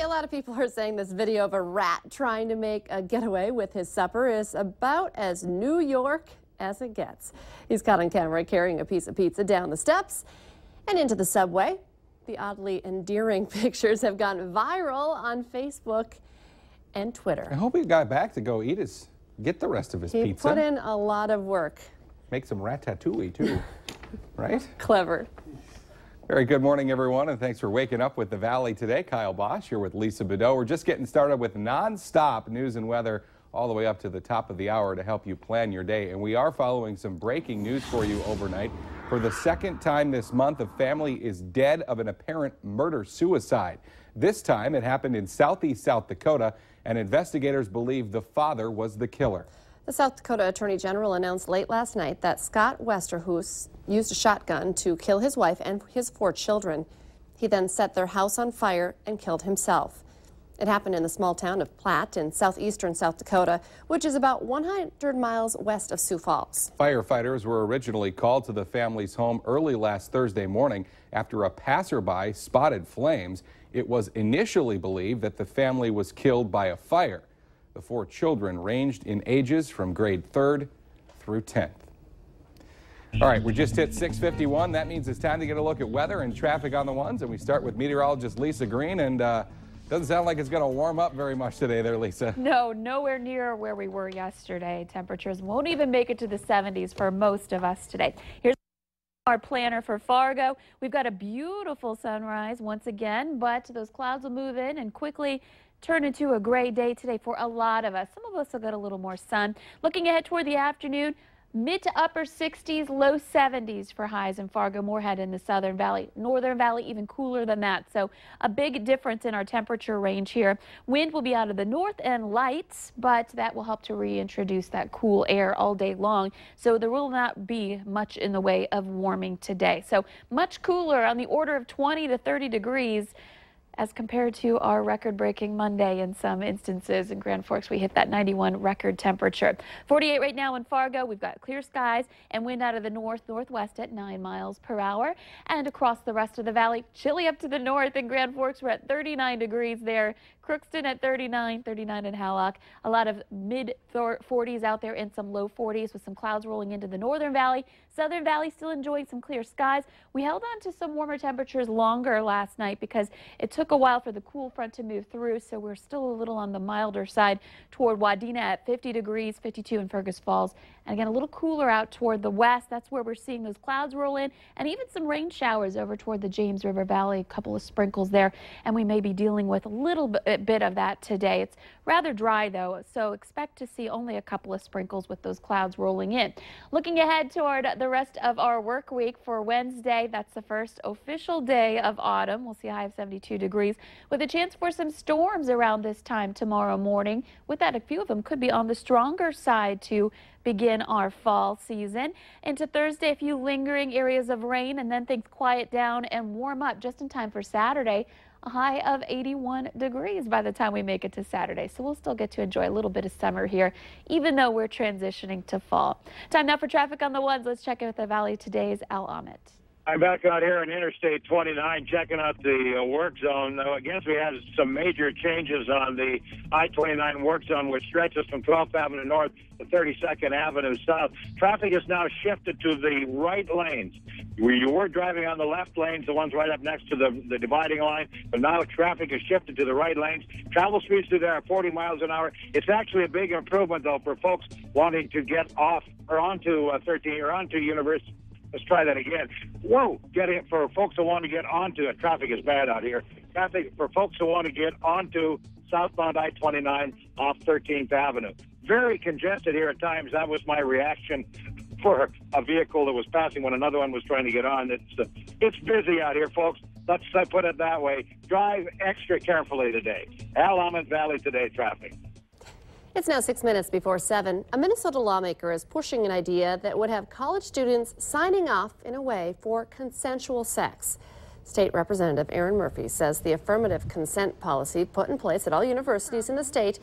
a lot of people are saying this video of a rat trying to make a getaway with his supper is about as New York as it gets. He's caught on camera carrying a piece of pizza down the steps and into the subway. The oddly endearing pictures have gone viral on Facebook and Twitter. I hope he got back to go get the rest of his pizza. He put in a lot of work. Make some ratatouille too, right? Clever. Very good morning, everyone, and thanks for waking up with the Valley today. Kyle Bosch here with Lisa Bedeau. We're just getting started with non-stop news and weather all the way up to the top of the hour to help you plan your day. And we are following some breaking news for you overnight. For the second time this month, a family is dead of an apparent murder-suicide. This time, it happened in southeast South Dakota, and investigators believe the father was the killer. The South Dakota Attorney General announced late last night that Scott Westerhoos used a shotgun to kill his wife and his 4 children. He then set their house on fire and killed himself. It happened in the small town of Platte in southeastern South Dakota, which is about 100 miles west of Sioux Falls. Firefighters were originally called to the family's home early last Thursday morning after a passerby spotted flames. It was initially believed that the family was killed by a fire. The 4 children ranged in ages from grade 3rd through 10th. All right, we just hit 6:51. That means it's time to get a look at weather and traffic on the ones. And we start with meteorologist Lisa Green. And doesn't sound like it's going to warm up very much today there, Lisa. No, nowhere near where we were yesterday. Temperatures won't even make it to the 70s for most of us today. Here's our planner for Fargo. We've got a beautiful sunrise once again, but those clouds will move in and quickly turn into a gray day today for a lot of us. Some of us will get a little more sun. Looking ahead toward the afternoon, mid to upper 60s, low 70s for highs in Fargo, Moorhead in the Southern Valley. Northern Valley even cooler than that. So a big difference in our temperature range here. Wind will be out of the north and light, but that will help to reintroduce that cool air all day long. So there will not be much in the way of warming today. So much cooler on the order of 20 to 30 degrees. As compared to our record-breaking Monday in some instances. In Grand Forks, we hit that 91 record temperature. 48 right now in Fargo. We've got clear skies and wind out of the north-northwest at 9 miles per hour. And across the rest of the valley, chilly up to the north. In Grand Forks, we're at 39 degrees there. Crookston at 39, 39 in Hallock. A lot of mid-40s out there and some low 40s with some clouds rolling into the Northern Valley. Southern Valley still enjoying some clear skies. We held on to some warmer temperatures longer last night because it took a while for the cool front to move through, so we're still a little on the milder side toward Wadena at 50 degrees, 52 in Fergus Falls. And again, a little cooler out toward the west. That's where we're seeing those clouds roll in, and even some rain showers over toward the James River Valley, a couple of sprinkles there, and we may be dealing with a little bit of that today. It's rather dry though, so expect to see only a couple of sprinkles with those clouds rolling in. Looking ahead toward the rest of our work week for Wednesday, that's the first official day of autumn. We'll see a high of 72 degrees with a chance for some storms around this time tomorrow morning. With that, a few of them could be on the stronger side to begin our fall season. Into Thursday, a few lingering areas of rain, and then things quiet down and warm up just in time for Saturday. A high of 81 degrees by the time we make it to Saturday. So we'll still get to enjoy a little bit of summer here, even though we're transitioning to fall. Time now for traffic on the ones. Let's check in with the Valley Today's Al Ahmed. I'm back out here on Interstate 29 checking out the work zone. I guess we had some major changes on the I-29 work zone, which stretches from 12th Avenue North to 32nd Avenue South. Traffic is now shifted to the right lanes. You were driving on the left lanes, the ones right up next to the dividing line, but now traffic is shifted to the right lanes. Travel speeds through there are 40 miles an hour. It's actually a big improvement, though, for folks wanting to get off or onto 13 or onto University. Let's try that again. Whoa, for folks who want to get onto it. Traffic is bad out here. Traffic for folks who want to get onto southbound I-29 off 13th Avenue. Very congested here at times. That was my reaction for a vehicle that was passing when another one was trying to get on. It's busy out here, folks. Let's put it that way. Drive extra carefully today. Al Ahmed, Valley Today traffic. It's now 6 minutes before 7. A Minnesota lawmaker is pushing an idea that would have college students signing off in a way for consensual sex. State Representative Aaron Murphy says the affirmative consent policy put in place at all universities in the state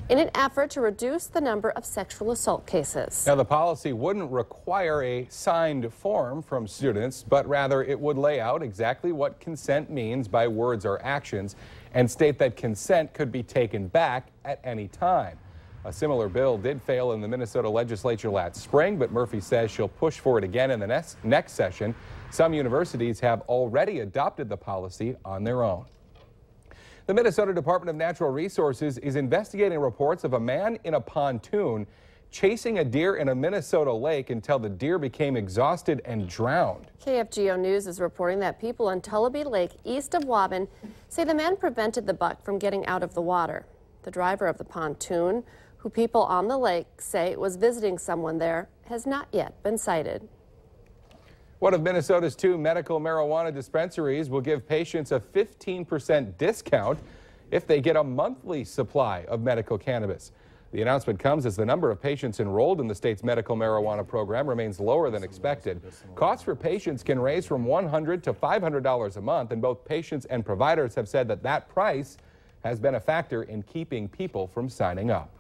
in an effort to reduce the number of sexual assault cases. Now, the policy wouldn't require a signed form from students, but rather it would lay out exactly what consent means by words or actions and state that consent could be taken back at any time. A similar bill did fail in the Minnesota legislature last spring, but Murphy says she'll push for it again in the next session. Some universities have already adopted the policy on their own. The Minnesota Department of Natural Resources is investigating reports of a man in a pontoon chasing a deer in a Minnesota lake until the deer became exhausted and drowned. KFGO News is reporting that people on Tullabee Lake east of Waubun say the man prevented the buck from getting out of the water. The driver of the pontoon, who people on the lake say was visiting someone there, has not yet been cited. One of Minnesota's 2 medical marijuana dispensaries will give patients a 15% discount if they get a monthly supply of medical cannabis. The announcement comes as the number of patients enrolled in the state's medical marijuana program remains lower than expected. Costs for patients can range from $100 to $500 a month, and both patients and providers have said that that price has been a factor in keeping people from signing up.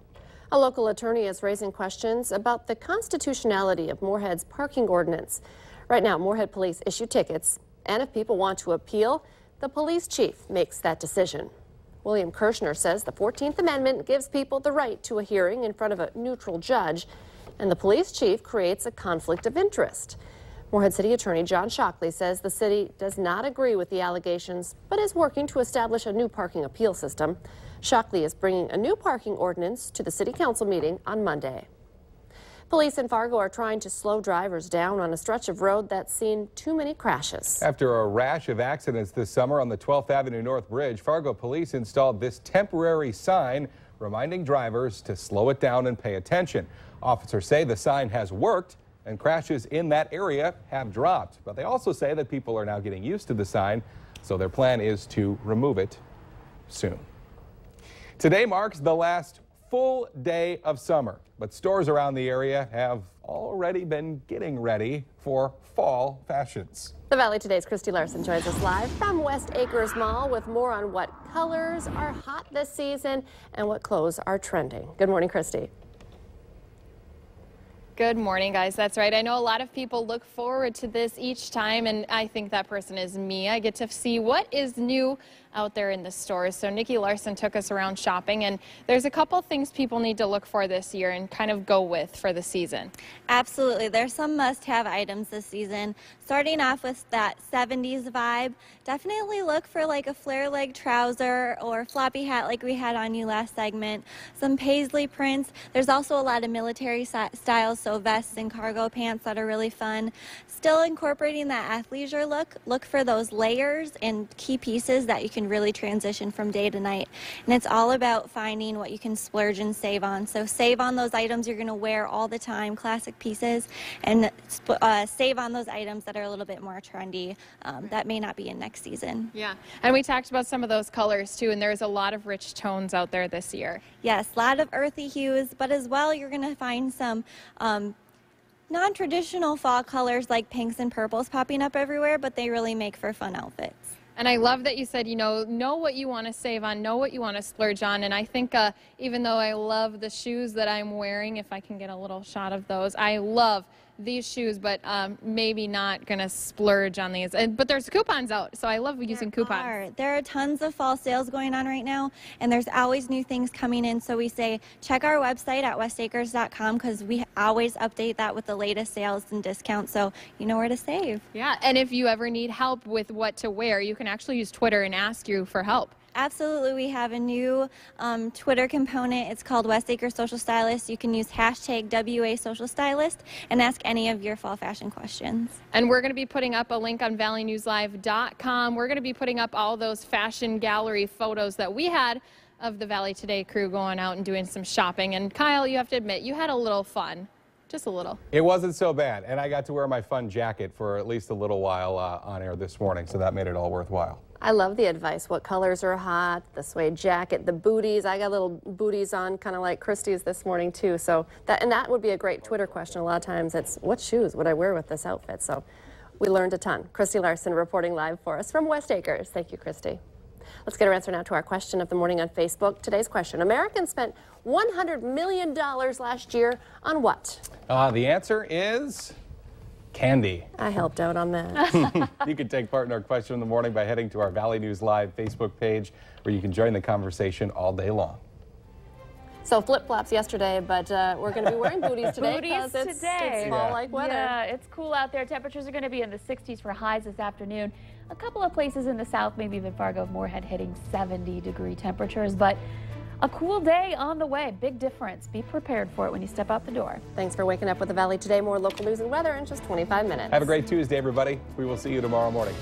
A local attorney is raising questions about the constitutionality of Moorhead's parking ordinance. Right now, Moorhead police issue tickets, and if people want to appeal, the police chief makes that decision. William Kirshner says the 14th Amendment gives people the right to a hearing in front of a neutral judge, and the police chief creates a conflict of interest. Moorhead City Attorney John Shockley says the city does not agree with the allegations, but is working to establish a new parking appeal system. Shockley is bringing a new parking ordinance to the city council meeting on Monday. Police in Fargo are trying to slow drivers down on a stretch of road that's seen too many crashes. After a rash of accidents this summer on the 12th Avenue North Bridge, Fargo police installed this temporary sign reminding drivers to slow it down and pay attention. Officers say the sign has worked and crashes in that area have dropped. But they also say that people are now getting used to the sign, so their plan is to remove it soon. Today marks the last full day of summer, but stores around the area have already been getting ready for fall fashions. The Valley Today's Christy Larson joins us live from West Acres Mall with more on what colors are hot this season and what clothes are trending. Good morning, Christy. Good morning, guys. That's right. I know a lot of people look forward to this each time, and I think that person is me. I get to see what is new out there in the stores. So Nikki Larson took us around shopping, and there's a couple things people need to look for this year and kind of go with for the season. Absolutely. There's some must-have items this season. Starting off with that 70s vibe, definitely look for like a flare leg trouser or floppy hat like we had on you last segment. Some paisley prints. There's also a lot of military styles, so vests and cargo pants that are really fun. Still incorporating that athleisure look. Look for those layers and key pieces that you can really transition from day to night. And it's all about finding what you can splurge and save on. So save on those items you're going to wear all the time, classic pieces, and save on those items that are a little bit more trendy that may not be in next season. Yeah, and we talked about some of those colors too, and there's a lot of rich tones out there this year. Yes, a lot of earthy hues, but as well you're going to find some non-traditional fall colors like pinks and purples popping up everywhere, but they really make for fun outfits. And I love that you said, know what you want to save on, know what you want to splurge on. And I think even though I love the shoes that I'm wearing, if I can get a little shot of those, I love these shoes, but maybe not going to splurge on these. But there's coupons out, so I love using coupons. There are tons of fall sales going on right now, and there's always new things coming in. So we say check our website at westacres.com because we always update that with the latest sales and discounts, so you know where to save. Yeah, and if you ever need help with what to wear, you can actually use Twitter and ask you for help. Absolutely. We have a new Twitter component. It's called West Acres Social Stylist. You can use hashtag WA Social Stylist and ask any of your fall fashion questions. And we're going to be putting up a link on valleynewslive.com. We're going to be putting up all those fashion gallery photos that we had of the Valley Today crew going out and doing some shopping. And Kyle, you have to admit, you had a little fun. Just a little. It wasn't so bad, and I got to wear my fun jacket for at least a little while on air this morning, so that made it all worthwhile. I love the advice. What colors are hot, the suede jacket, the booties. I got little booties on, kind of like Christy's this morning too. So that would be a great Twitter question. A lot of times it's, what shoes would I wear with this outfit? So We learned a ton. Christy Larson reporting live for us from West Acres. Thank you, Christy. Let's get our answer now to our question of the morning on Facebook. Today's question: Americans spent $100 million last year on what? The answer is candy. I helped out on that. You can take part in our question in the morning by heading to our Valley News Live Facebook page, where you can join the conversation all day long. So flip-flops yesterday, but we're going to be wearing booties today because it's fall-like weather. Yeah, it's cool out there. Temperatures are going to be in the 60s for highs this afternoon. A couple of places in the south, maybe even Fargo, Moorhead, hitting 70-degree temperatures, but a cool day on the way. Big difference. Be prepared for it when you step out the door. Thanks for waking up with the Valley today. More local news and weather in just 25 minutes. Have a great Tuesday, everybody. We will see you tomorrow morning.